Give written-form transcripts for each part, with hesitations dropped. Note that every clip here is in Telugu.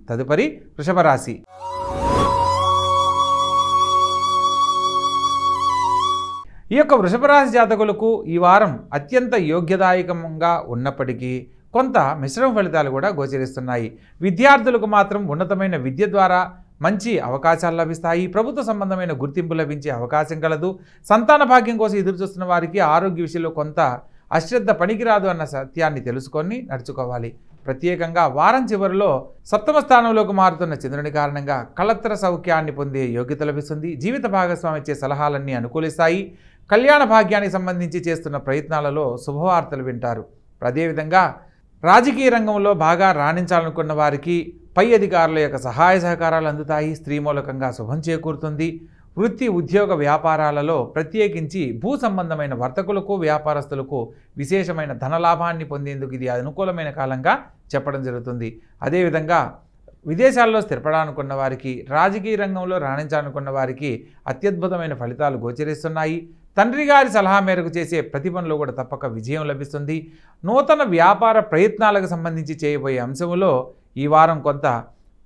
తదుపరి వృషభ రాశి. ఈ యొక్క వృషభ రాశి జాతకులకు ఈ వారం అత్యంత యోగ్యదాయకంగా ఉన్నప్పటికీ కొంత మిశ్రమ ఫలితాలు కూడా గోచరిస్తున్నాయి. విద్యార్థులకు మాత్రం ఉన్నతమైన విద్య ద్వారా మంచి అవకాశాలు లభిస్తాయి. ప్రభుత్వ సంబంధమైన గుర్తింపు లభించే అవకాశం కలదు. సంతాన భాగ్యం కోసం ఎదురుచూస్తున్న వారికి ఆరోగ్య విషయంలో కొంత అశ్రద్ధ పనికిరాదు అన్న సత్యాన్ని తెలుసుకొని నడుచుకోవాలి. ప్రత్యేకంగా వారం చివరిలో సప్తమ స్థానంలోకి మారుతున్న చంద్రుని కారణంగా కళత్ర సౌఖ్యాన్ని పొందే యోగ్యత లభిస్తుంది. జీవిత భాగస్వామి ఇచ్చే సలహాలన్నీ అనుకూలిస్తాయి. కళ్యాణ భాగ్యానికి సంబంధించి చేస్తున్న ప్రయత్నాలలో శుభవార్తలు వింటారు. అదేవిధంగా రాజకీయ రంగంలో బాగా రాణించాలనుకున్న వారికి పై అధికారుల యొక్క సహాయ సహకారాలు అందుతాయి. స్త్రీ మూలకంగా శుభం చేకూరుతుంది. వృత్తి ఉద్యోగ వ్యాపారాలలో ప్రత్యేకించి భూ సంబంధమైన వర్తకులకు వ్యాపారస్తులకు విశేషమైన ధనలాభాన్ని పొందేందుకు ఇది అనుకూలమైన కాలంగా చెప్పడం జరుగుతుంది. అదేవిధంగా విదేశాల్లో స్థిరపడాలనుకున్న వారికి, రాజకీయ రంగంలో రాణించాలనుకున్న వారికి అత్యద్భుతమైన ఫలితాలు గోచరిస్తున్నాయి. తండ్రి గారి సలహా మేరకు చేసే ప్రతి పనిలో కూడా తప్పక విజయం లభిస్తుంది. నూతన వ్యాపార ప్రయత్నాలకు సంబంధించి చేయబోయే అంశంలో ఈ వారం కొంత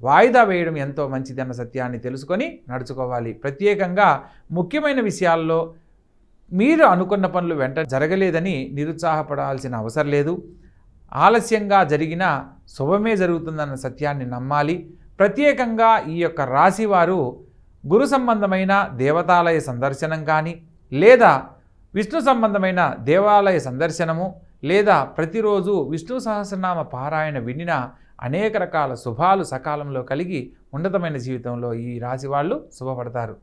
వాయిదా వేయడం ఎంతో మంచిది అన్న సత్యాన్ని తెలుసుకొని నడుచుకోవాలి. ప్రత్యేకంగా ముఖ్యమైన విషయాల్లో మీరు అనుకున్న పనులు వెంట జరగలేదని నిరుత్సాహపడాల్సిన అవసరం లేదు. ఆలస్యంగా జరిగిన శుభమే జరుగుతుందన్న సత్యాన్ని నమ్మాలి. ప్రత్యేకంగా ఈ యొక్క రాశివారు గురు సంబంధమైన దేవతాలయ సందర్శనం కానీ, లేదా విష్ణు సంబంధమైన దేవాలయ సందర్శనము, లేదా ప్రతిరోజు విష్ణు సహస్రనామ పారాయణ వినిన అనేక రకాల శుభాలు సకాలంలో కలిగి ఉన్నతమైన జీవితంలో ఈ రాశి వాళ్ళు శుభపడతారు.